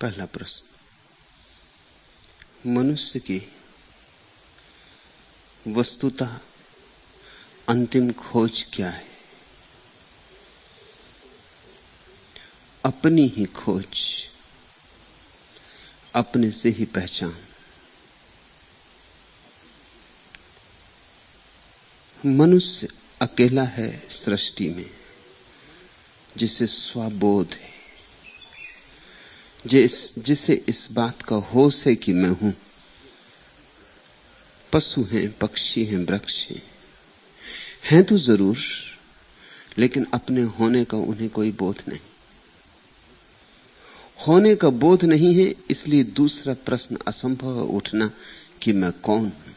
पहला प्रश्न, मनुष्य की वस्तुतः अंतिम खोज क्या है? अपनी ही खोज, अपने से ही पहचान। मनुष्य अकेला है सृष्टि में जिसे स्वबोध है, जिसे इस बात का होश है कि मैं हूं। पशु हैं, पक्षी हैं, वृक्ष हैं तो जरूर, लेकिन अपने होने का उन्हें कोई बोध नहीं। होने का बोध नहीं है, इसलिए दूसरा प्रश्न असंभव है उठना कि मैं कौन हूं।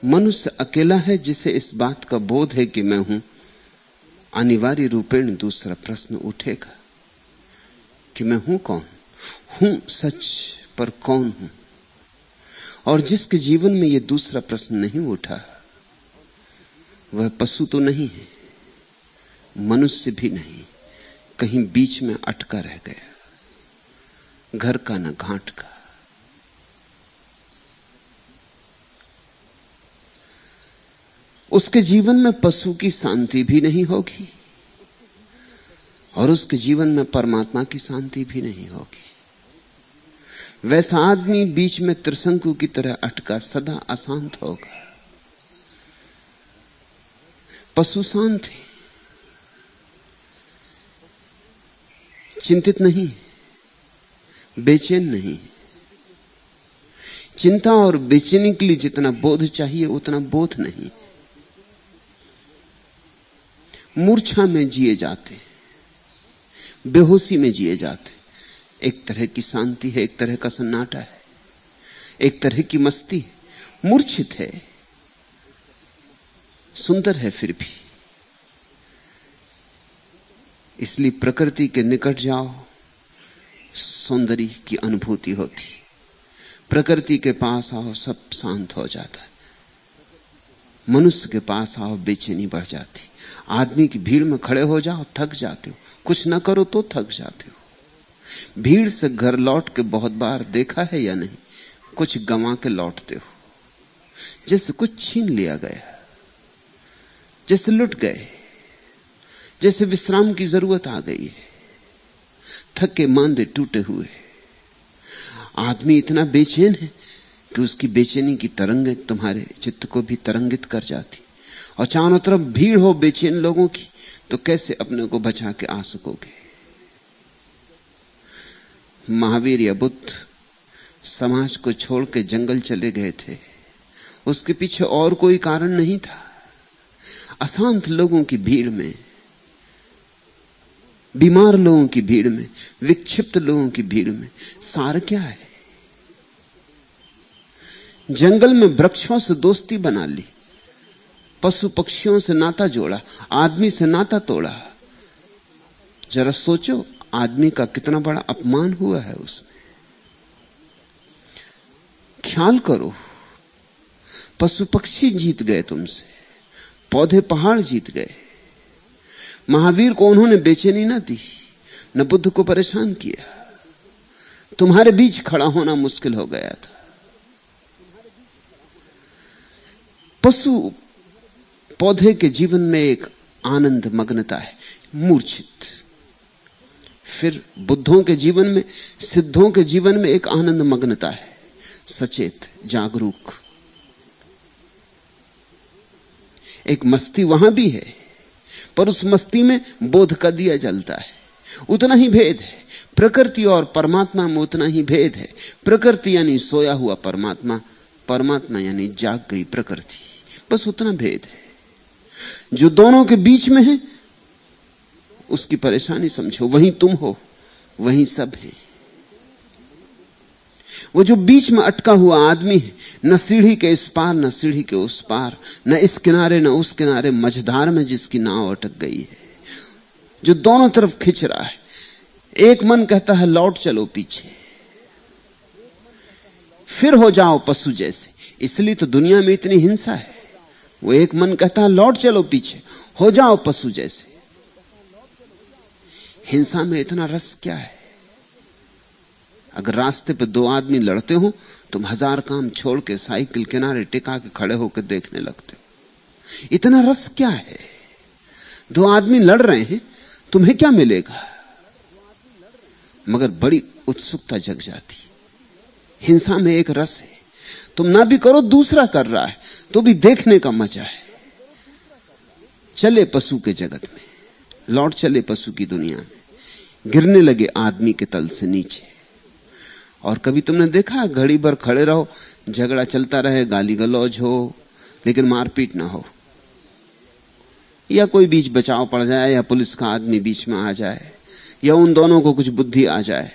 मनुष्य अकेला है जिसे इस बात का बोध है कि मैं हूं। अनिवार्य रूपेण दूसरा प्रश्न उठेगा कि मैं हूं कौन? हूं सच, पर कौन हूं? और जिसके जीवन में यह दूसरा प्रश्न नहीं उठा, वह पशु तो नहीं है, मनुष्य भी नहीं, कहीं बीच में अटका रह गया, घर का न घाट का। उसके जीवन में पशु की शांति भी नहीं होगी और उसके जीवन में परमात्मा की शांति भी नहीं होगी। वैसा आदमी बीच में त्रिशंकु की तरह अटका सदा अशांत होगा। पशु शांत है, चिंतित नहीं, बेचैन नहीं। चिंता और बेचैनी के लिए जितना बोध चाहिए उतना बोध नहीं। मूर्छा में जिए जाते, बेहोशी में जिए जाते। एक तरह की शांति है, एक तरह का सन्नाटा है, एक तरह की मस्ती है। मूर्छित है, सुंदर है फिर भी। इसलिए प्रकृति के निकट जाओ, सौंदर्य की अनुभूति होती। प्रकृति के पास आओ, सब शांत हो जाता है। मनुष्य के पास आओ, बेचैनी बढ़ जाती। आदमी की भीड़ में खड़े हो जाओ, थक जाते हो। कुछ ना करो तो थक जाते हो। भीड़ से घर लौट के बहुत बार देखा है या नहीं? कुछ गंवा के लौटते हो, जैसे कुछ छीन लिया गया, जैसे लुट गए, जैसे विश्राम की जरूरत आ गई है, थके मांदे टूटे हुए। आदमी इतना बेचैन है कि उसकी बेचैनी की तरंगें तुम्हारे चित्त को भी तरंगित कर जाती। और चारों तरफ भीड़ हो बेचैन लोगों की, तो कैसे अपने को बचा के आ सकोगे? महावीर या बुद्ध समाज को छोड़ के जंगल चले गए थे। उसके पीछे और कोई कारण नहीं था। अशांत लोगों की भीड़ में, बीमार लोगों की भीड़ में, विक्षिप्त लोगों की भीड़ में सार क्या है? जंगल में वृक्षों से दोस्ती बना ली, पशु पक्षियों से नाता जोड़ा, आदमी से नाता तोड़ा। जरा सोचो, आदमी का कितना बड़ा अपमान हुआ है उसमें। ख्याल करो, पशु पक्षी जीत गए तुमसे, पौधे पहाड़ जीत गए। महावीर को उन्होंने बेचैनी न दी, न बुद्ध को परेशान किया। तुम्हारे बीच खड़ा होना मुश्किल हो गया था। पशु पौधे के जीवन में एक आनंद मग्नता है, मूर्छित। फिर बुद्धों के जीवन में, सिद्धों के जीवन में एक आनंद मग्नता है, सचेत, जागरूक। एक मस्ती वहां भी है, पर उस मस्ती में बोध का दिया जलता है। उतना ही भेद है। प्रकृति और परमात्मा में उतना ही भेद है। प्रकृति यानी सोया हुआ परमात्मा, परमात्मा यानी जाग गई प्रकृति। बस उतना भेद है। जो दोनों के बीच में है, उसकी परेशानी समझो। वहीं तुम हो, वहीं सब है। वो जो बीच में अटका हुआ आदमी है, न सीढ़ी के इस पार न सीढ़ी के उस पार, न इस किनारे न उस किनारे, मझधार में जिसकी नाव अटक गई है, जो दोनों तरफ खिंच रहा है। एक मन कहता है लौट चलो पीछे, फिर हो जाओ पशु जैसे। इसलिए तो दुनिया में इतनी हिंसा है। वो एक मन कहता है लौट चलो पीछे, हो जाओ पशु जैसे। हिंसा में इतना रस क्या है? अगर रास्ते पे दो आदमी लड़ते हो, तुम 1000 काम छोड़ के साइकिल किनारे टिका के खड़े होकर देखने लगते हो। इतना रस क्या है? दो आदमी लड़ रहे हैं, तुम्हें क्या मिलेगा? मगर बड़ी उत्सुकता जग जाती। हिंसा में एक रस है, तुम ना भी करो, दूसरा कर रहा है तो भी देखने का मजा है। चले पशु के जगत में, लौट चले पशु की दुनिया में, गिरने लगे आदमी के तल से नीचे। और कभी तुमने देखा घड़ी भर खड़े रहो, झगड़ा चलता रहे, गाली गलौज हो, लेकिन मारपीट ना हो, या कोई बीच बचाव पड़ जाए, या पुलिस का आदमी बीच में आ जाए, या उन दोनों को कुछ बुद्धि आ जाए,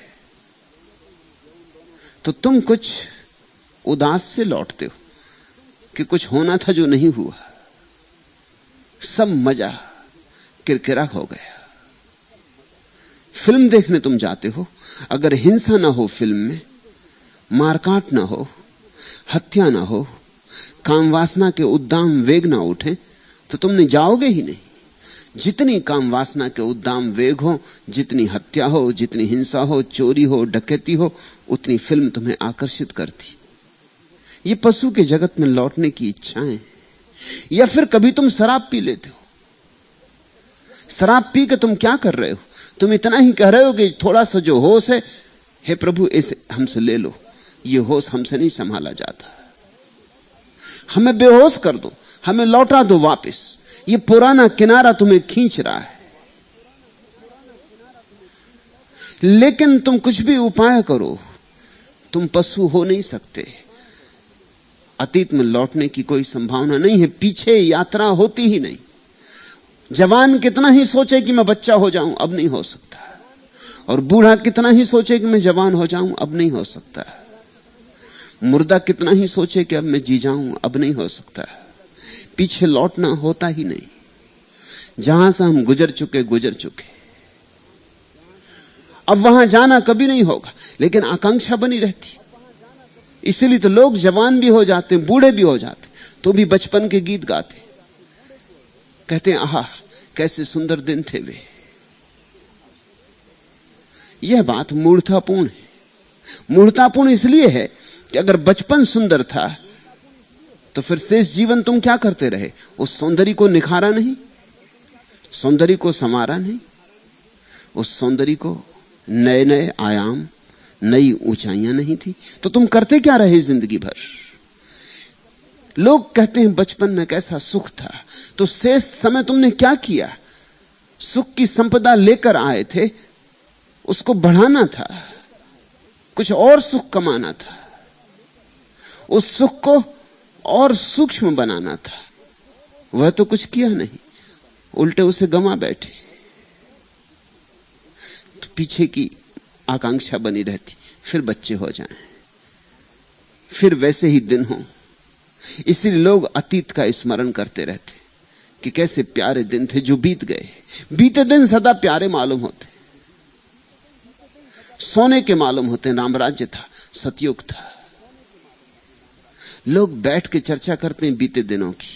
तो तुम कुछ उदास से लौटते हो कि कुछ होना था जो नहीं हुआ। सब मजा किरकिरा हो गया। फिल्म देखने तुम जाते हो, अगर हिंसा ना हो फिल्म में, मारकाट ना हो, हत्या ना हो, काम वासना के उद्दाम वेग ना उठे, तो तुमने जाओगे ही नहीं। जितनी काम वासना के उद्दाम वेग हो, जितनी हत्या हो, जितनी हिंसा हो, चोरी हो, डकैती हो, उतनी फिल्म तुम्हें आकर्षित करती। ये पशु के जगत में लौटने की इच्छाएं। या फिर कभी तुम शराब पी लेते हो। शराब पी के तुम क्या कर रहे हो? तुम इतना ही कह रहे हो कि थोड़ा सा जो होश है, हे प्रभु इसे हमसे ले लो, ये होश हमसे नहीं संभाला जाता, हमें बेहोश कर दो, हमें लौटा दो वापस। ये पुराना किनारा तुम्हें खींच रहा है। लेकिन तुम कुछ भी उपाय करो, तुम पशु हो नहीं सकते। अतीत में लौटने की कोई संभावना नहीं है, पीछे यात्रा होती ही नहीं। जवान कितना ही सोचे कि मैं बच्चा हो जाऊं, अब नहीं हो सकता। और बूढ़ा कितना ही सोचे कि मैं जवान हो जाऊं, अब नहीं हो सकता। मुर्दा कितना ही सोचे कि अब मैं जी जाऊं, अब नहीं हो सकता। पीछे लौटना होता ही नहीं। जहां से हम गुजर चुके अब वहां जाना कभी नहीं होगा, लेकिन आकांक्षा बनी रहती। इसलिए तो लोग जवान भी हो जाते, बूढ़े भी हो जाते, तो भी बचपन के गीत गाते, कहते हैं आहा कैसे सुंदर दिन थे वे। यह बात मूर्खतापूर्ण है। मूर्खतापूर्ण इसलिए है कि अगर बचपन सुंदर था तो फिर शेष जीवन तुम क्या करते रहे? उस सौंदर्य को निखारा नहीं, सौंदर्य को संवारा नहीं, उस सौंदर्य को नए नए आयाम, नई ऊंचाइयां नहीं थी, तो तुम करते क्या रहे जिंदगी भर? लोग कहते हैं बचपन में कैसा सुख था, तो शेष समय तुमने क्या किया? सुख की संपदा लेकर आए थे, उसको बढ़ाना था, कुछ और सुख कमाना था, उस सुख को और सूक्ष्म बनाना था। वह तो कुछ किया नहीं, उल्टे उसे गंवा बैठे। तो पीछे की आकांक्षा बनी रहती, फिर बच्चे हो जाएं, फिर वैसे ही दिन हो। इसलिए लोग अतीत का स्मरण करते रहते कि कैसे प्यारे दिन थे जो बीत गए। बीते दिन सदा प्यारे मालूम होते, सोने के मालूम होते। रामराज्य था, सतयुग था। लोग बैठ के चर्चा करते हैं बीते दिनों की।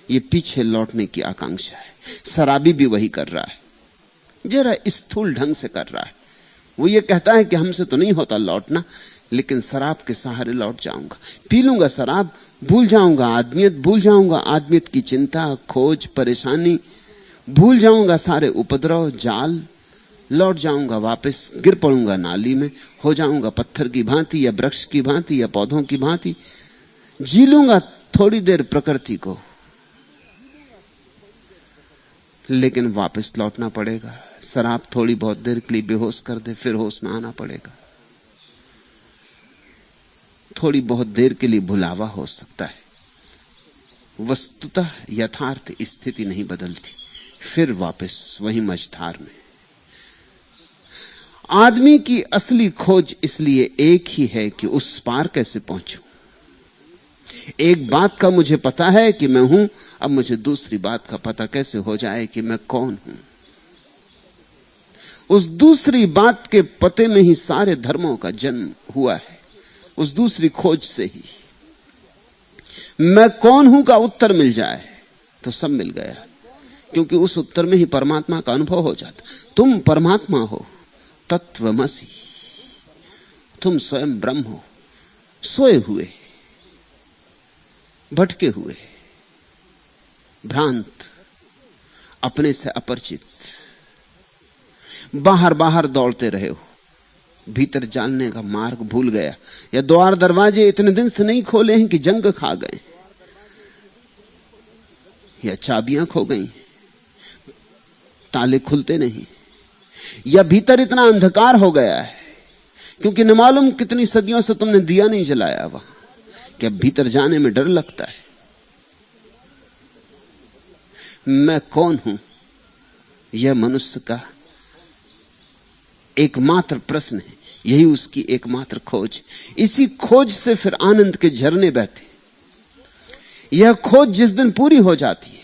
ये पीछे लौटने की आकांक्षा है। शराबी भी वही कर रहा है, जरा स्थूल ढंग से कर रहा है। वो ये कहता है कि हमसे तो नहीं होता लौटना, लेकिन शराब के सहारे लौट जाऊंगा, पी लूंगा शराब, भूल जाऊंगा आदमियत, भूल जाऊंगा आदमियत की चिंता, खोज, परेशानी, भूल जाऊंगा सारे उपद्रव, जाल, लौट जाऊंगा वापस, गिर पड़ूंगा नाली में, हो जाऊंगा पत्थर की भांति या वृक्ष की भांति या पौधों की भांति, जी लूंगा थोड़ी देर प्रकृति को, लेकिन वापस लौटना पड़ेगा। शराब थोड़ी बहुत देर के लिए बेहोश कर दे, फिर होश में आना पड़ेगा। थोड़ी बहुत देर के लिए भुलावा हो सकता है, वस्तुतः यथार्थ स्थिति नहीं बदलती, फिर वापस वही मझधार में। आदमी की असली खोज इसलिए एक ही है कि उस पार कैसे पहुंचूं। एक बात का मुझे पता है कि मैं हूं, अब मुझे दूसरी बात का पता कैसे हो जाए कि मैं कौन हूं। उस दूसरी बात के पते में ही सारे धर्मों का जन्म हुआ है, उस दूसरी खोज से ही। मैं कौन हूं का उत्तर मिल जाए तो सब मिल गया, क्योंकि उस उत्तर में ही परमात्मा का अनुभव हो जाता। तुम परमात्मा हो, तत्वमसि, तुम स्वयं ब्रह्म हो, सोए हुए, भटके हुए, भ्रांत, अपने से अपरिचित, बाहर बाहर दौड़ते रहे हो, भीतर जानने का मार्ग भूल गया, या द्वार दरवाजे इतने दिन से नहीं खोले हैं कि जंग खा गए, या चाबियां खो गई, ताले खुलते नहीं, या भीतर इतना अंधकार हो गया है क्योंकि न मालूम कितनी सदियों से तुमने दिया नहीं जलाया वहां कि अब भीतर जाने में डर लगता है। मैं कौन हूं, यह मनुष्य का एकमात्र प्रश्न है, यही उसकी एकमात्र खोज। इसी खोज से फिर आनंद के झरने बहते। यह खोज जिस दिन पूरी हो जाती है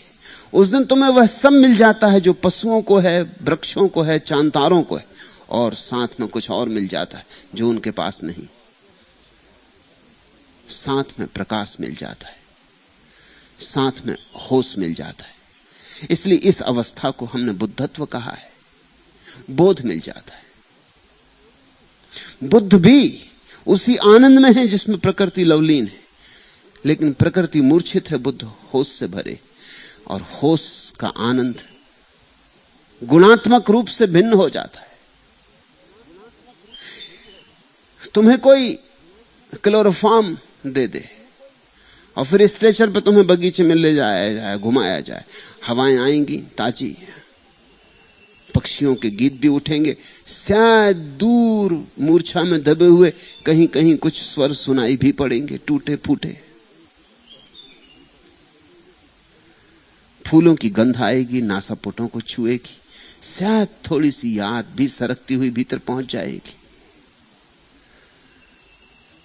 उस दिन तुम्हें वह सब मिल जाता है जो पशुओं को है, वृक्षों को है, चांतारों को है, और साथ में कुछ और मिल जाता है जो उनके पास नहीं। साथ में प्रकाश मिल जाता है, साथ में होश मिल जाता है। इसलिए इस अवस्था को हमने बुद्धत्व कहा है। बोध मिल जाता है। बुद्ध भी उसी आनंद में है जिसमें प्रकृति लवलीन है, लेकिन प्रकृति मूर्छित है, बुद्ध होश से भरे, और होश का आनंद गुणात्मक रूप से भिन्न हो जाता है। तुम्हें कोई क्लोरोफॉर्म दे दे और फिर स्ट्रेचर पे तुम्हें बगीचे में ले जाया जाए, घुमाया जाए, हवाएं आएंगी ताजी, पक्षियों के गीत भी उठेंगे, शायद दूर मूर्छा में दबे हुए कहीं कहीं कुछ स्वर सुनाई भी पड़ेंगे, टूटे फूटे। फूलों की गंध आएगी, नासापुटों को छुएगी, शायद थोड़ी सी याद भी सरकती हुई भीतर पहुंच जाएगी।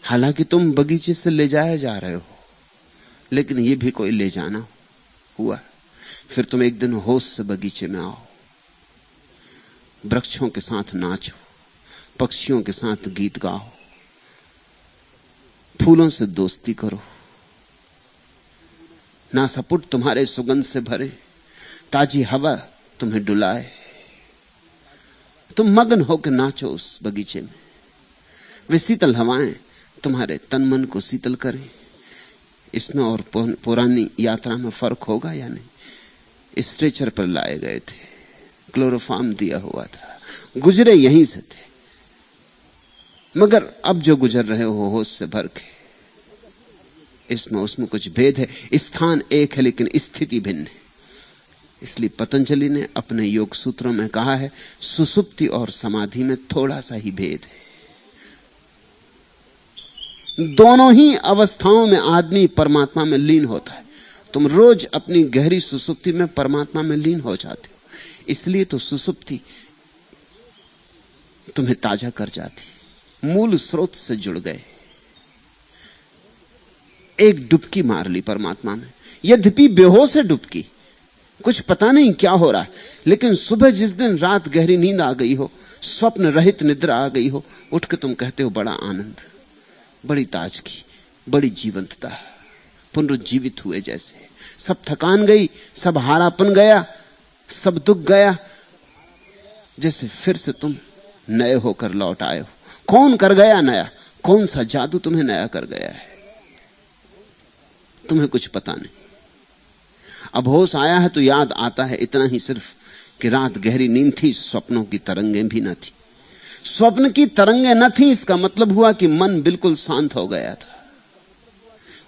हालांकि तुम बगीचे से ले जाए जा रहे हो, लेकिन यह भी कोई ले जाना हुआ। फिर तुम एक दिन होश से बगीचे में आओ, वृक्षों के साथ नाचो, पक्षियों के साथ गीत गाओ, फूलों से दोस्ती करो, नासापुट तुम्हारे सुगंध से भरे, ताजी हवा तुम्हें डुलाए, तुम मगन होकर नाचो उस बगीचे में। वे शीतल हवाएं तुम्हारे तन मन को शीतल करें। इसमें और पुरानी यात्रा में फर्क होगा या नहीं? स्ट्रेचर पर लाए गए थे, क्लोरोफॉर्म दिया हुआ था, गुजरे यहीं से थे, मगर अब जो गुजर रहे हो होश से भर के, इसमें उसमें कुछ भेद है। स्थान एक है लेकिन स्थिति भिन्न है। इसलिए पतंजलि ने अपने योग सूत्रों में कहा है, सुसुप्ति और समाधि में थोड़ा सा ही भेद है। दोनों ही अवस्थाओं में आदमी परमात्मा में लीन होता है। तुम रोज अपनी गहरी सुसुप्ति में परमात्मा में लीन हो जाते हो, इसलिए तो सुसुप्ति तुम्हें ताजा कर जाती। मूल स्रोत से जुड़ गए, एक डुबकी मार ली परमात्मा में। यद्यपि बेहोश है डुबकी, कुछ पता नहीं क्या हो रहा है, लेकिन सुबह जिस दिन रात गहरी नींद आ गई हो, स्वप्न रहित निद्रा आ गई हो, उठ के तुम कहते हो बड़ा आनंद, बड़ी ताजगी, बड़ी जीवंतता, पुनरुज्जीवित हुए जैसे। सब थकान गई, सब हारापन गया, सब दुख गया, जैसे फिर से तुम नए होकर लौट आए हो। कौन कर गया नया? कौन सा जादू तुम्हें नया कर गया है? तुम्हें कुछ पता नहीं। अब होश आया है तो याद आता है इतना ही सिर्फ कि रात गहरी नींद थी, स्वप्नों की तरंगें भी न थी। स्वप्न की तरंगें न थी, इसका मतलब हुआ कि मन बिल्कुल शांत हो गया था,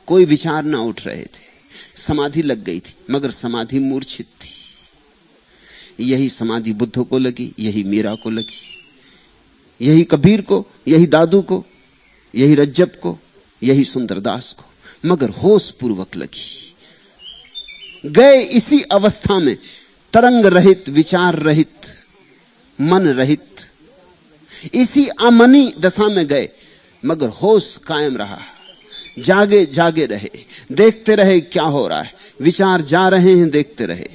कोई विचार ना उठ रहे थे, समाधि लग गई थी, मगर समाधि मूर्छित थी। यही समाधि बुद्ध को लगी, यही मीरा को लगी, यही कबीर को, यही दादू को, यही रज्जब को, यही सुंदरदास को, मगर होश पूर्वक लगी। गए इसी अवस्था में, तरंग रहित, विचार रहित, मन रहित, इसी अमनी दशा में गए, मगर होश कायम रहा। जागे जागे रहे, देखते रहे क्या हो रहा है। विचार जा रहे हैं, देखते रहे,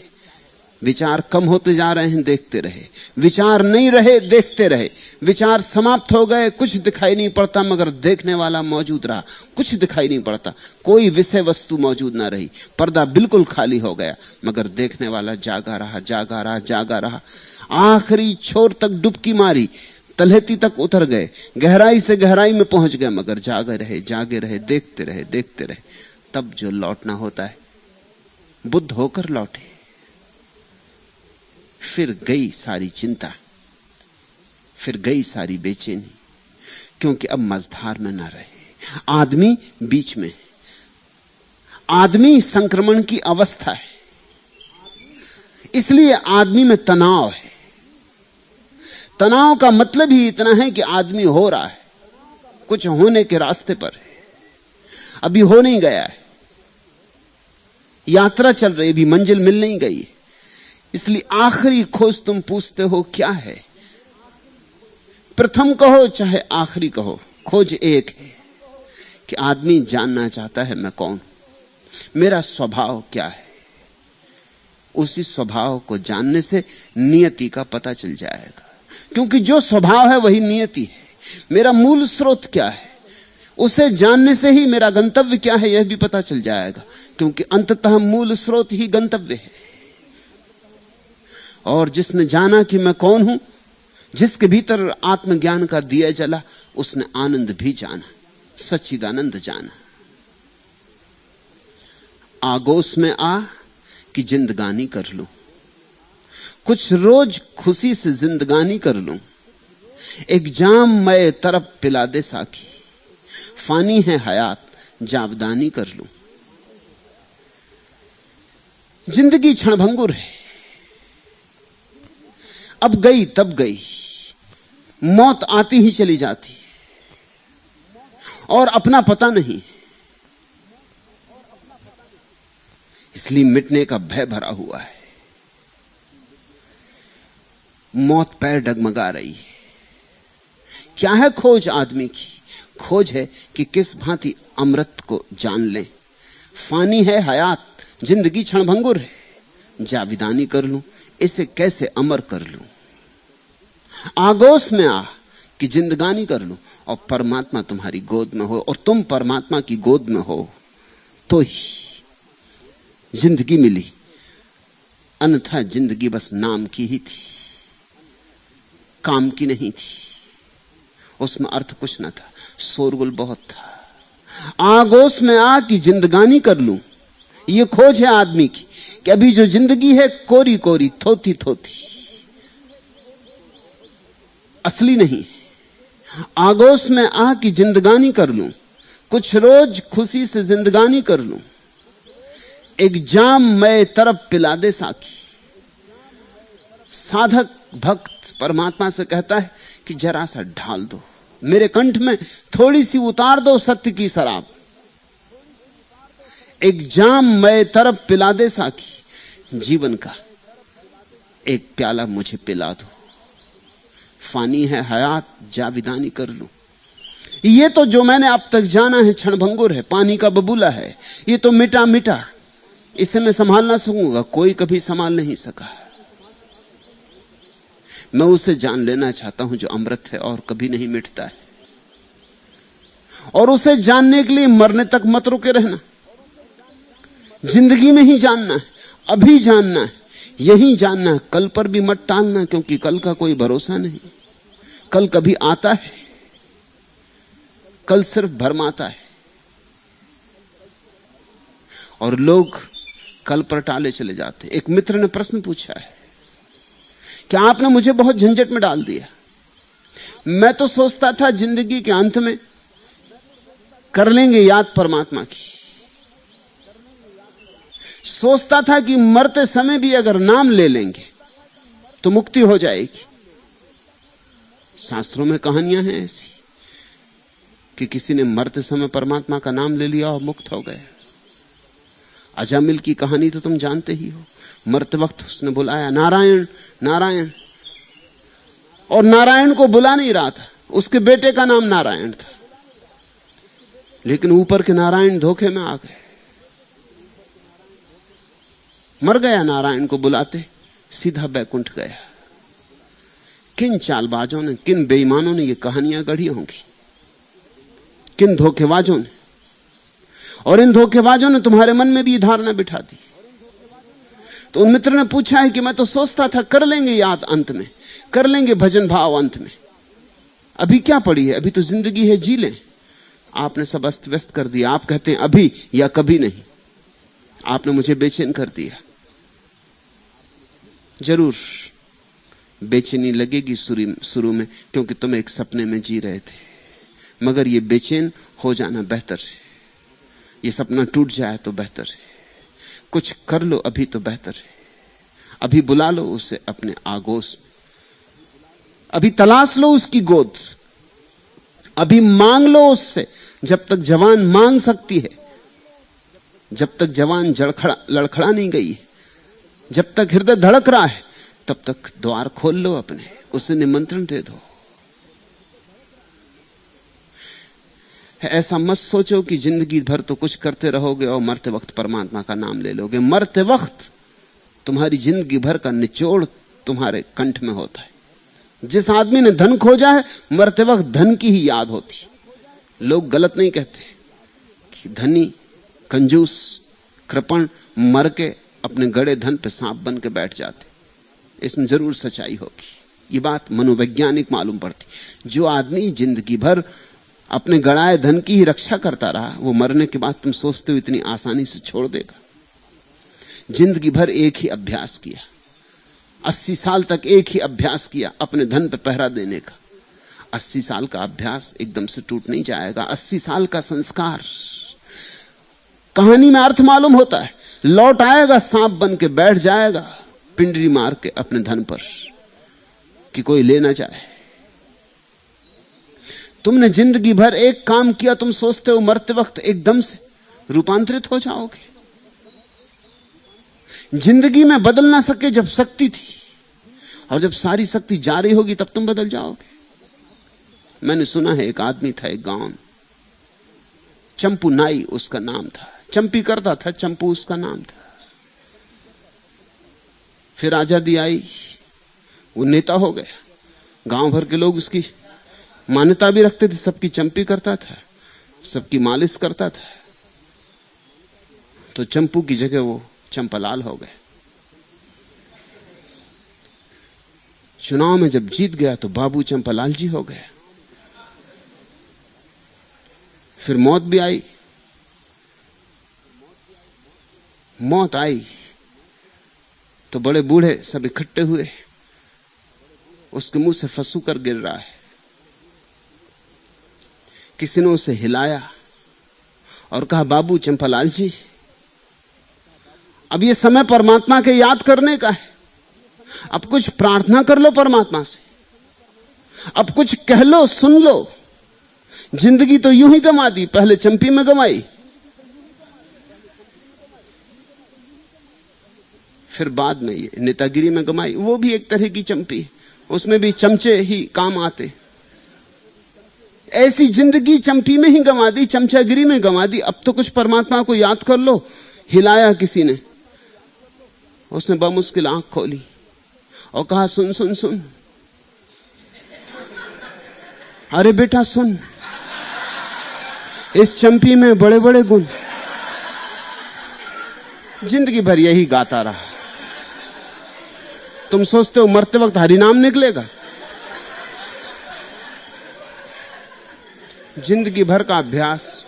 विचार कम होते जा रहे हैं, देखते रहे, विचार नहीं रहे, देखते रहे, विचार समाप्त हो गए, कुछ दिखाई नहीं पड़ता, मगर देखने वाला मौजूद रहा। कुछ दिखाई नहीं पड़ता, कोई विषय वस्तु मौजूद ना रही, पर्दा बिल्कुल खाली हो गया, मगर देखने वाला जागा रहा, जागा रहा, जागा रहा। आखिरी छोर तक डुबकी मारी, तलहटी तक उतर गए, गहराई से गहराई में पहुंच गए, मगर जागे रहे, देखते रहे। तब जो लौटना होता है, बुद्ध होकर लौटे। फिर गई सारी चिंता, फिर गई सारी बेचैनी, क्योंकि अब मझधार में ना रहे। आदमी बीच में, आदमी संक्रमण की अवस्था है, इसलिए आदमी में तनाव है। तनाव का मतलब ही इतना है कि आदमी हो रहा है, कुछ होने के रास्ते पर है, अभी हो नहीं गया है, यात्रा चल रही, अभी मंजिल मिल नहीं गई। इसलिए आखिरी खोज तुम पूछते हो क्या है, प्रथम कहो चाहे आखिरी कहो, खोज एक है कि आदमी जानना चाहता है मैं कौन, मेरा स्वभाव क्या है। उसी स्वभाव को जानने से नियति का पता चल जाएगा, क्योंकि जो स्वभाव है वही नियति है। मेरा मूल स्रोत क्या है, उसे जानने से ही मेरा गंतव्य क्या है यह भी पता चल जाएगा, क्योंकि अंततः मूल स्रोत ही गंतव्य है। और जिसने जाना कि मैं कौन हूं, जिसके भीतर आत्मज्ञान का दिया जला, उसने आनंद भी जाना, सच्चिदानंद जाना। आगोश में आ कि जिंदगानी कर लूं, कुछ रोज खुशी से जिंदगानी कर लूं। एक जाम मैं तरफ पिला दे साकी, फानी है हयात जावदानी कर लूं। जिंदगी क्षणभंगुर है, अब गई तब गई, मौत आती ही चली जाती और अपना पता नहीं, इसलिए मिटने का भय भरा हुआ है। मौत पैर डगमगा रही है। क्या है खोज आदमी की? खोज है कि किस भांति अमृत को जान लें। फानी है हयात, जिंदगी क्षणभंगुर है, जाविदानी कर लूं, इसे कैसे अमर कर लूं। आगोश में आ कि जिंदगानी कर लूं, और परमात्मा तुम्हारी गोद में हो और तुम परमात्मा की गोद में हो तो ही जिंदगी मिली, अन्यथा जिंदगी बस नाम की ही थी, काम की नहीं थी, उसमें अर्थ कुछ न था, शोरगुल बहुत था। आगोश में आ कि जिंदगानी कर लूं, यह खोज है आदमी की कि अभी जो जिंदगी है कोरी कोरी, थोथी थोथी, असली नहीं। आगोश में आ कि जिंदगानी कर लूं, कुछ रोज खुशी से जिंदगानी कर लूं। एक जाम मैं तरफ पिला दे साकी। साधक भक्त परमात्मा से कहता है कि जरा सा ढाल दो मेरे कंठ में, थोड़ी सी उतार दो सत्य की शराब। एक जाम मैं तरफ पिला दे साकी, जीवन का एक प्याला मुझे पिला दो। फानी है हयात जाविदानी कर लूं। ये तो जो मैंने अब तक जाना है क्षणभंगुर है, पानी का बबूला है, ये तो मिटा मिटा, इसे मैं संभाल ना सकूंगा, कोई कभी संभाल नहीं सका। मैं उसे जान लेना चाहता हूं जो अमृत है और कभी नहीं मिटता है। और उसे जानने के लिए मरने तक मत रुके रहना, जिंदगी में ही जानना है, अभी जानना है, यही जानना है। कल पर भी मत टालना, क्योंकि कल का कोई भरोसा नहीं। कल कभी आता है, कल सिर्फ भरमाता है। और लोग कल पर टाले चले जाते। एक मित्र ने प्रश्न पूछा है कि आपने मुझे बहुत झंझट में डाल दिया। मैं तो सोचता था जिंदगी के अंत में कर लेंगे याद परमात्मा की, सोचता था कि मरते समय भी अगर नाम ले लेंगे तो मुक्ति हो जाएगी। शास्त्रों में कहानियां हैं ऐसी कि किसी ने मरते समय परमात्मा का नाम ले लिया और मुक्त हो गया। अजामिल की कहानी तो तुम जानते ही हो। मरते वक्त उसने बुलाया नारायण नारायण, और नारायण को बुला नहीं रहा था, उसके बेटे का नाम नारायण था, लेकिन ऊपर के नारायण धोखे में आ गए। मर गया नारायण को बुलाते, सीधा बैकुंठ गया। किन चालबाजों ने, किन बेईमानों ने ये कहानियां गढ़ी होंगी, किन धोखेबाजों ने। और इन धोखेबाजों ने तुम्हारे मन में भी धारणा बिठा दी। तो उन मित्र ने पूछा है कि मैं तो सोचता था कर लेंगे याद अंत में, कर लेंगे भजन भाव अंत में, अभी क्या पड़ी है, अभी तो जिंदगी है, जी लें। आपने सब अस्त व्यस्त कर दिया। आप कहते हैं अभी या कभी नहीं। आपने मुझे बेचैन कर दिया। जरूर बेचैनी लगेगी शुरू में, क्योंकि तुम एक सपने में जी रहे थे, मगर ये बेचैन हो जाना बेहतर है। ये सपना टूट जाए तो बेहतर है। कुछ कर लो अभी तो बेहतर है। अभी बुला लो उसे अपने आगोश में, अभी तलाश लो उसकी गोद, अभी मांग लो उससे। जब तक जवान मांग सकती है, जब तक जवान लड़खड़ा नहीं गई है, जब तक हृदय धड़क रहा है, तब तक द्वार खोल लो अपने, उसे निमंत्रण दे दो। ऐसा मत सोचो कि जिंदगी भर तो कुछ करते रहोगे और मरते वक्त परमात्मा का नाम ले लोगे। मरते वक्त तुम्हारी जिंदगी भर का निचोड़ तुम्हारे कंठ में होता है। जिस आदमी ने धन खोजा है, मरते वक्त धन की ही याद होती। लोग गलत नहीं कहते कि धनी, कंजूस, कृपण मर के अपने गड़े धन पे सांप बन के बैठ जाते। इसमें जरूर सच्चाई होगी। ये बात मनोवैज्ञानिक मालूम पड़ती। जो आदमी जिंदगी भर अपने गड़ाए धन की ही रक्षा करता रहा, वो मरने के बाद तुम सोचते हो इतनी आसानी से छोड़ देगा। जिंदगी भर एक ही अभ्यास किया, 80 साल तक एक ही अभ्यास किया अपने धन पर पहरा देने का। 80 साल का अभ्यास एकदम से टूट नहीं जाएगा। 80 साल का संस्कार, कहानी में अर्थ मालूम होता है। लौट आएगा, सांप बन के बैठ जाएगा पिंडरी मार के अपने धन पर कि कोई ले ना जाए। तुमने जिंदगी भर एक काम किया, तुम सोचते हो मरते वक्त एकदम से रूपांतरित हो जाओगे। जिंदगी में बदल ना सके जब शक्ति थी, और जब सारी शक्ति जा रही होगी तब तुम बदल जाओगे। मैंने सुना है एक आदमी था एक गांव में, चंपू नाई उसका नाम था। चंपी करता था, चंपू उसका नाम था। फिर आजादी आई, वो नेता हो गया। गांव भर के लोग उसकी मान्यता भी रखते थे। सबकी चंपी करता था, सबकी मालिश करता था। तो चंपू की जगह वो चंपालाल हो गए। चुनाव में जब जीत गया तो बाबू चंपालाल जी हो गए। फिर मौत भी आई। मौत आई तो बड़े बूढ़े सब इकट्ठे हुए। उसके मुंह से फंसू कर गिर रहा है। किसी ने उसे हिलाया और कहा, बाबू चंपालाल जी, अब ये समय परमात्मा के याद करने का है। अब कुछ प्रार्थना कर लो परमात्मा से, अब कुछ कह लो, सुन लो। जिंदगी तो यूं ही गंवा दी, पहले चंपी में गंवाई, फिर बाद में ये नेतागिरी में गंवाई। वो भी एक तरह की चंपी, उसमें भी चमचे ही काम आते। ऐसी जिंदगी चंपी में ही गंवा दी, चमचागिरी में गंवा दी। अब तो कुछ परमात्मा को याद कर लो। हिलाया किसी ने, उसने बमुश्किल आंख खोली और कहा, सुन सुन सुन। अरे बेटा सुन, इस चंपी में बड़े बड़े गुण। जिंदगी भर यही गाता रहा। तुम सोचते हो मरते वक्त हरिनाम निकलेगा? जिंदगी भर का अभ्यास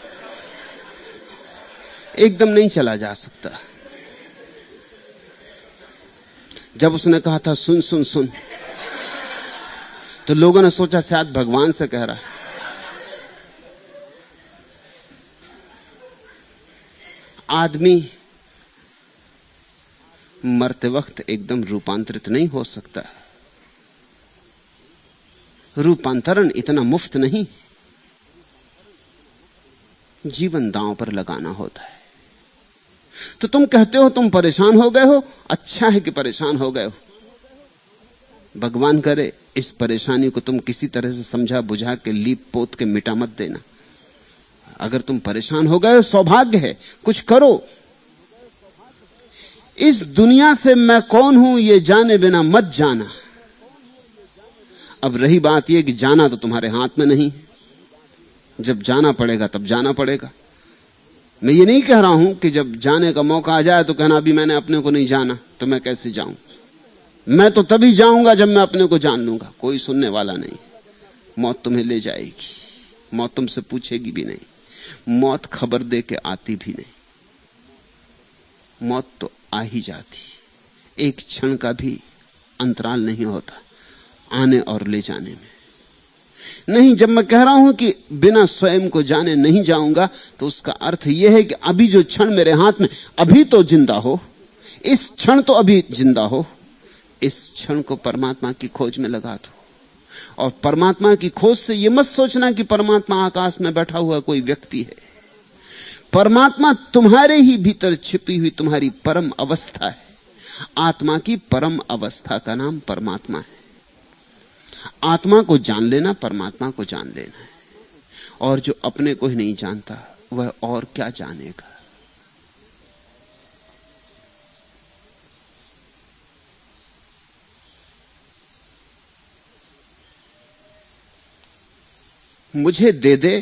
एकदम नहीं चला जा सकता। जब उसने कहा था सुन सुन सुन, तो लोगों ने सोचा शायद भगवान से कह रहा है। आदमी मरते वक्त एकदम रूपांतरित नहीं हो सकता। रूपांतरण इतना मुफ्त नहीं, जीवन दांव पर लगाना होता है। तो तुम कहते हो तुम परेशान हो गए हो, अच्छा है कि परेशान हो गए हो। भगवान करे इस परेशानी को तुम किसी तरह से समझा बुझा के लीप पोत के मिटा मत देना। अगर तुम परेशान हो गए हो, सौभाग्य है, कुछ करो। इस दुनिया से मैं कौन हूं ये जाने बिना मत जाना। अब रही बात यह कि जाना तो तुम्हारे हाथ में नहीं, जब जाना पड़ेगा तब जाना पड़ेगा। मैं ये नहीं कह रहा हूं कि जब जाने का मौका आ जाए तो कहना अभी मैंने अपने को नहीं जाना तो मैं कैसे जाऊं। मैं तो तभी जाऊंगा जब मैं अपने को जान लूंगा। कोई सुनने वाला नहीं। मौत तुम्हें ले जाएगी, मौत तुमसे पूछेगी भी नहीं, मौत खबर दे के आती भी नहीं, मौत तो आ ही जाती, एक क्षण का भी अंतराल नहीं होता आने और ले जाने में। नहीं, जब मैं कह रहा हूं कि बिना स्वयं को जाने नहीं जाऊंगा, तो उसका अर्थ यह है कि अभी जो क्षण मेरे हाथ में, अभी तो जिंदा हो, इस क्षण तो अभी जिंदा हो, इस क्षण को परमात्मा की खोज में लगा दो। और परमात्मा की खोज से यह मत सोचना कि परमात्मा आकाश में बैठा हुआ कोई व्यक्ति है। परमात्मा तुम्हारे ही भीतर छिपी हुई तुम्हारी परम अवस्था है। आत्मा की परम अवस्था का नाम परमात्मा है। आत्मा को जान लेना परमात्मा को जान लेना है। और जो अपने को ही नहीं जानता वह और क्या जानेगा। मुझे दे दे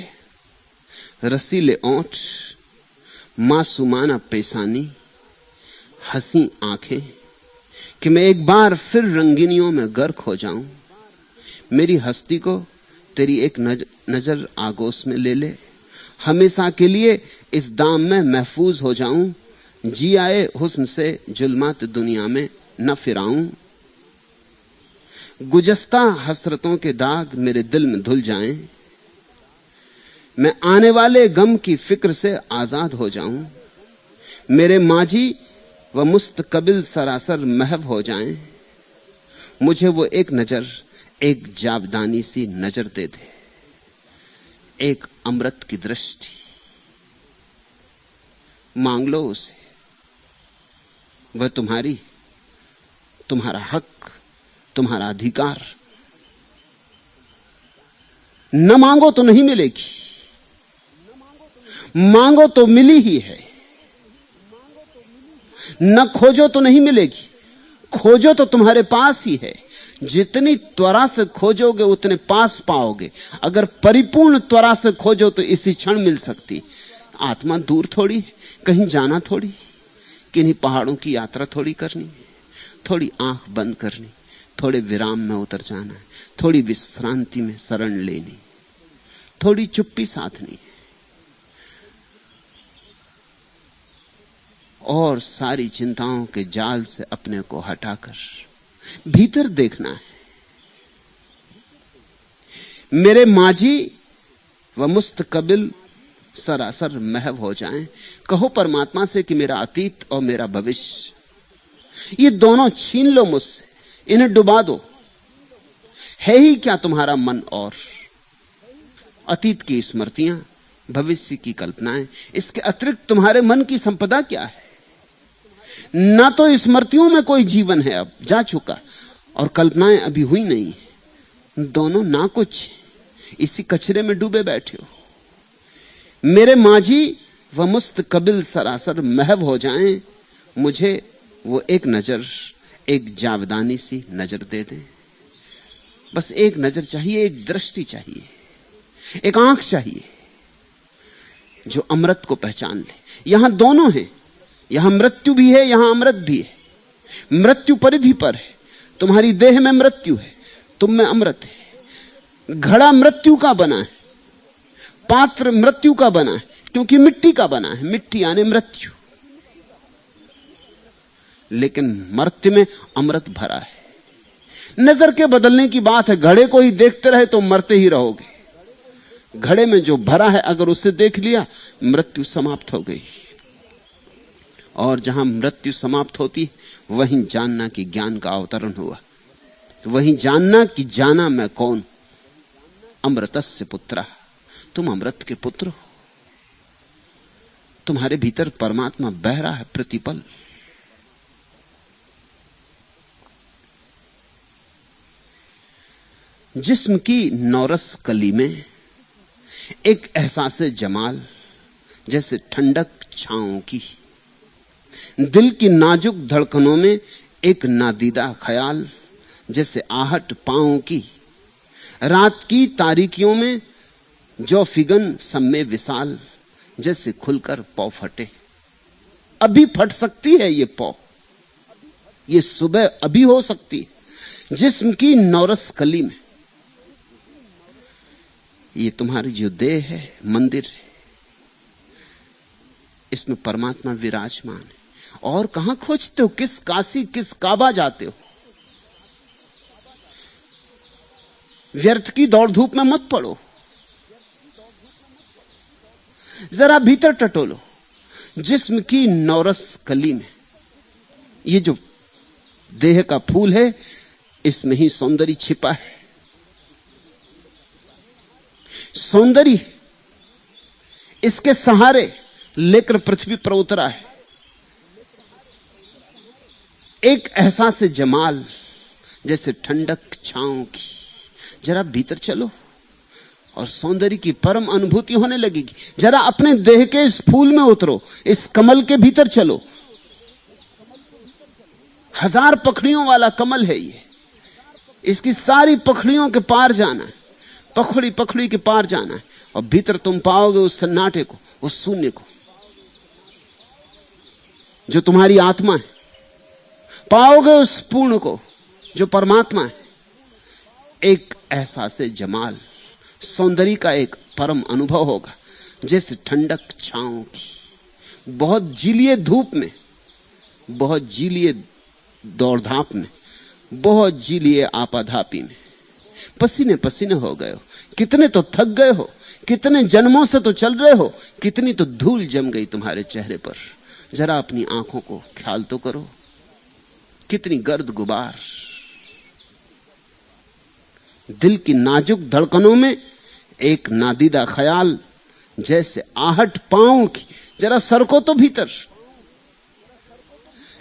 रसीले ओंठ, मासूमाना पेशानी, हंसी आंखें, कि मैं एक बार फिर रंगीनियों में गर्क हो जाऊं। मेरी हस्ती को तेरी एक नजर आगोश में ले ले, हमेशा के लिए इस दाम में महफूज हो जाऊं। जी आए हुस्न से जुल्मात दुनिया में न फिराऊं। गुजस्ता हसरतों के दाग मेरे दिल में धुल जाएं। मैं आने वाले गम की फिक्र से आजाद हो जाऊं। मेरे माजी व मुस्तकबिल सरासर महव हो जाएं। मुझे वो एक नजर, एक जावदानी सी नजर दे दे, एक अमृत की दृष्टि। मांग लो उसे, वह तुम्हारी, तुम्हारा हक, तुम्हारा अधिकार। न मांगो तो नहीं मिलेगी, मांगो तो मिली ही है। न खोजो तो नहीं मिलेगी, खोजो तो तुम्हारे पास ही है। जितनी त्वरा से खोजोगे उतने पास पाओगे। अगर परिपूर्ण त्वरा से खोजो तो इसी क्षण मिल सकती। आत्मा दूर थोड़ी है, कहीं जाना थोड़ी, किन्हीं पहाड़ों की यात्रा थोड़ी करनी, थोड़ी आंख बंद करनी, थोड़े विराम में उतर जाना है, थोड़ी विश्रांति में शरण लेनी, थोड़ी चुप्पी साधनी और सारी चिंताओं के जाल से अपने को हटाकर भीतर देखना है। मेरे माजी व मुस्तकबिल सरासर महव हो जाएं। कहो परमात्मा से कि मेरा अतीत और मेरा भविष्य ये दोनों छीन लो मुझसे, इन्हें डुबा दो। है ही क्या तुम्हारा मन और अतीत की स्मृतियां, भविष्य की कल्पनाएं, इसके अतिरिक्त तुम्हारे मन की संपदा क्या है? ना तो स्मृतियों में कोई जीवन है, अब जा चुका, और कल्पनाएं अभी हुई नहीं। दोनों ना कुछ, इसी कचरे में डूबे बैठे हो। मेरे माजी व मुस्तकबिल सरासर महव हो जाएं। मुझे वो एक नजर, एक जावदानी सी नजर दे दे। बस एक नजर चाहिए, एक दृष्टि चाहिए, एक आंख चाहिए जो अमृत को पहचान ले। यहां दोनों हैं, यहां मृत्यु भी है, यहां अमृत भी है। मृत्यु परिधि पर है, तुम्हारी देह में मृत्यु है, तुम में अमृत है। घड़ा मृत्यु का बना है, पात्र मृत्यु का बना है, क्योंकि मिट्टी का बना है, मिट्टी यानी मृत्यु। लेकिन मर्त्य में अमृत भरा है। नजर के बदलने की बात है। घड़े को ही देखते रहे तो मरते ही रहोगे। घड़े में जो भरा है अगर उसे देख लिया, मृत्यु समाप्त हो गई। और जहां मृत्यु समाप्त होती वहीं जानना कि ज्ञान का अवतरण हुआ, वहीं जानना कि जाना मैं कौन। अमृतस्य पुत्र, तुम अमृत के पुत्र हो। तुम्हारे भीतर परमात्मा बह रहा है प्रतिपल। जिस्म की नौरस कली में एक एहसास जमाल, जैसे ठंडक छांव की। दिल की नाजुक धड़कनों में एक नादीदा ख्याल, जैसे आहट पांव की। रात की तारीकियों में जो फिगन सम्मे विशाल, जैसे खुलकर पौ फटे। अभी फट सकती है ये पौ, ये सुबह अभी हो सकती है। जिस्म की नौरस कली में ये तुम्हारी जो देह है मंदिर है, इसमें परमात्मा विराजमान है। और कहां खोजते हो? किस काशी किस काबा जाते हो? व्यर्थ की दौड़ धूप में मत पड़ो, जरा भीतर टटोलो। जिस्म की नौरस कली में ये जो देह का फूल है, इसमें ही सौंदर्य छिपा है। सौंदर्य इसके सहारे लेकर पृथ्वी पर उतरा है। एक एहसास जमाल जैसे ठंडक छांव की। जरा भीतर चलो और सौंदर्य की परम अनुभूति होने लगेगी। जरा अपने देह के इस फूल में उतरो, इस कमल के भीतर चलो। हजार पखड़ियों वाला कमल है ये। इसकी सारी पखड़ियों के पार जाना है, पखड़ी पखड़ी के पार जाना है, और भीतर तुम पाओगे उस सन्नाटे को, उस शून्य को जो तुम्हारी आत्मा है। पाओगे उस पूर्ण को जो परमात्मा है। एक एहसास जमाल, सौंदर्य का एक परम अनुभव होगा, जैसे ठंडक छांव की। बहुत जीलिए धूप में, बहुत जीलिए दौड़धाप में, बहुत जीलिए आपाधापी में पसीने पसीने हो गए हो। कितने तो थक गए हो, कितने जन्मों से तो चल रहे हो, कितनी तो धूल जम गई तुम्हारे चेहरे पर। जरा अपनी आंखों को ख्याल तो करो, कितनी गर्द गुबार। दिल की नाजुक धड़कनों में एक नादीदा ख्याल, जैसे आहट पांव की। जरा सरको तो भीतर,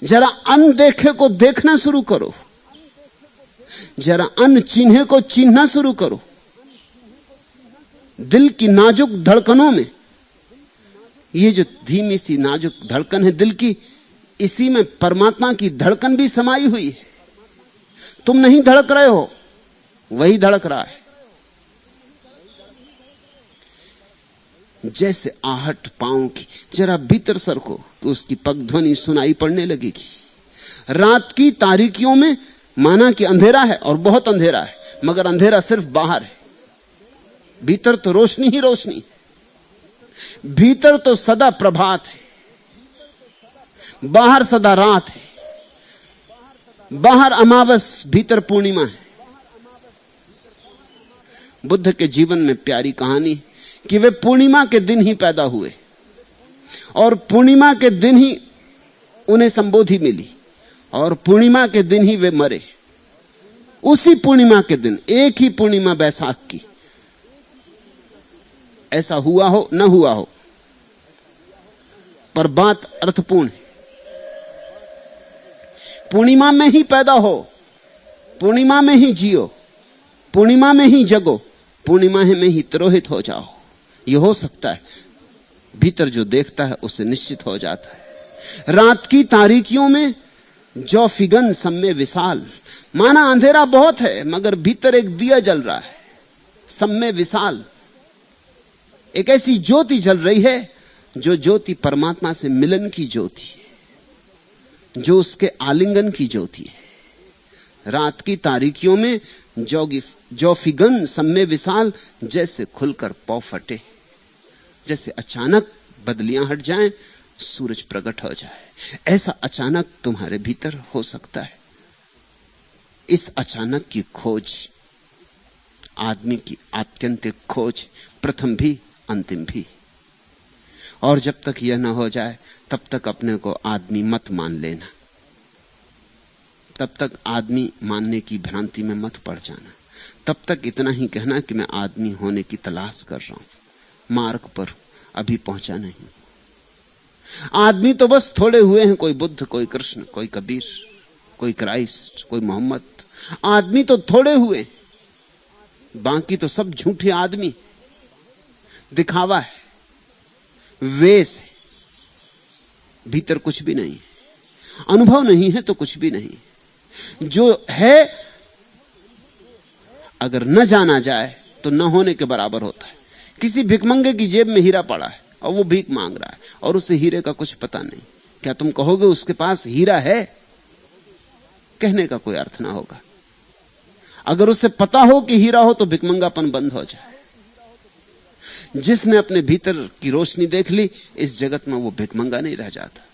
जरा अनदेखे को देखना शुरू करो, जरा अनचिन्हे को चिन्हना शुरू करो। दिल की नाजुक धड़कनों में, ये जो धीमी सी नाजुक धड़कन है दिल की, इसी में परमात्मा की धड़कन भी समाई हुई है। तुम नहीं धड़क रहे हो, वही धड़क रहा है। जैसे आहट पांव की। जरा भीतर सरको तो उसकी पगध्वनि सुनाई पड़ने लगेगी। रात की तारीकियों में माना कि अंधेरा है, और बहुत अंधेरा है, मगर अंधेरा सिर्फ बाहर है, भीतर तो रोशनी ही रोशनी। भीतर तो सदा प्रभात है, बाहर सदा रात है। बाहर अमावस, भीतर पूर्णिमा है। बुद्ध के जीवन में प्यारी कहानी कि वे पूर्णिमा के दिन ही पैदा हुए, और पूर्णिमा के दिन ही उन्हें संबोधि मिली, और पूर्णिमा के दिन ही वे मरे। उसी पूर्णिमा के दिन, एक ही पूर्णिमा बैसाख की। ऐसा हुआ हो न हुआ हो, पर बात अर्थपूर्ण है। पूर्णिमा में ही पैदा हो, पूर्णिमा में ही जियो, पूर्णिमा में ही जगो, पूर्णिमा में ही तिरोहित हो जाओ। यह हो सकता है। भीतर जो देखता है उसे निश्चित हो जाता है। रात की तारीकियों में जो फिगन सब में विशाल। माना अंधेरा बहुत है, मगर भीतर एक दिया जल रहा है, सब में विशाल। एक ऐसी ज्योति जल रही है, जो ज्योति परमात्मा से मिलन की ज्योति है, जो उसके आलिंगन की ज्योति है। रात की तारीकियों में जो फिगन सब में विशाल, जैसे खुलकर पौ फटे, जैसे अचानक बदलियां हट जाएं, सूरज प्रकट हो जाए। ऐसा अचानक तुम्हारे भीतर हो सकता है। इस अचानक की खोज आदमी की आत्यंतिक खोज, प्रथम भी अंतिम भी। और जब तक यह न हो जाए, तब तक अपने को आदमी मत मान लेना। तब तक आदमी मानने की भ्रांति में मत पड़ जाना। तब तक इतना ही कहना कि मैं आदमी होने की तलाश कर रहा हूं, मार्ग पर अभी पहुंचा नहीं। आदमी तो बस थोड़े हुए हैं, कोई बुद्ध, कोई कृष्ण, कोई कबीर, कोई क्राइस्ट, कोई मोहम्मद। आदमी तो थोड़े हुए, बाकी तो सब झूठे आदमी, दिखावा है, वेश है, भीतर कुछ भी नहीं। अनुभव नहीं है तो कुछ भी नहीं। जो है अगर न जाना जाए तो न होने के बराबर होता है। किसी भिखमंगे की जेब में हीरा पड़ा है और वो भीख मांग रहा है, और उसे हीरे का कुछ पता नहीं। क्या तुम कहोगे उसके पास हीरा है? कहने का कोई अर्थ ना होगा। अगर उसे पता हो कि हीरा हो तो भिखमंगापन बंद हो जाए। जिसने अपने भीतर की रोशनी देख ली, इस जगत में वो भिखमंगा नहीं रह जाता,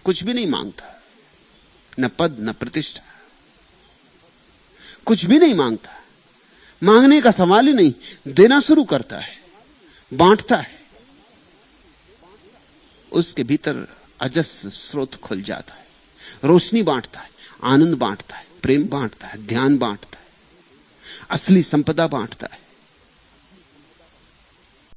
कुछ भी नहीं मांगता, न पद न प्रतिष्ठा, कुछ भी नहीं मांगता। मांगने का सवाल ही नहीं, देना शुरू करता है, बांटता है। उसके भीतर अजस्र स्रोत खुल जाता है, रोशनी बांटता है, आनंद बांटता है, प्रेम बांटता है, ध्यान बांटता है, असली संपदा बांटता है।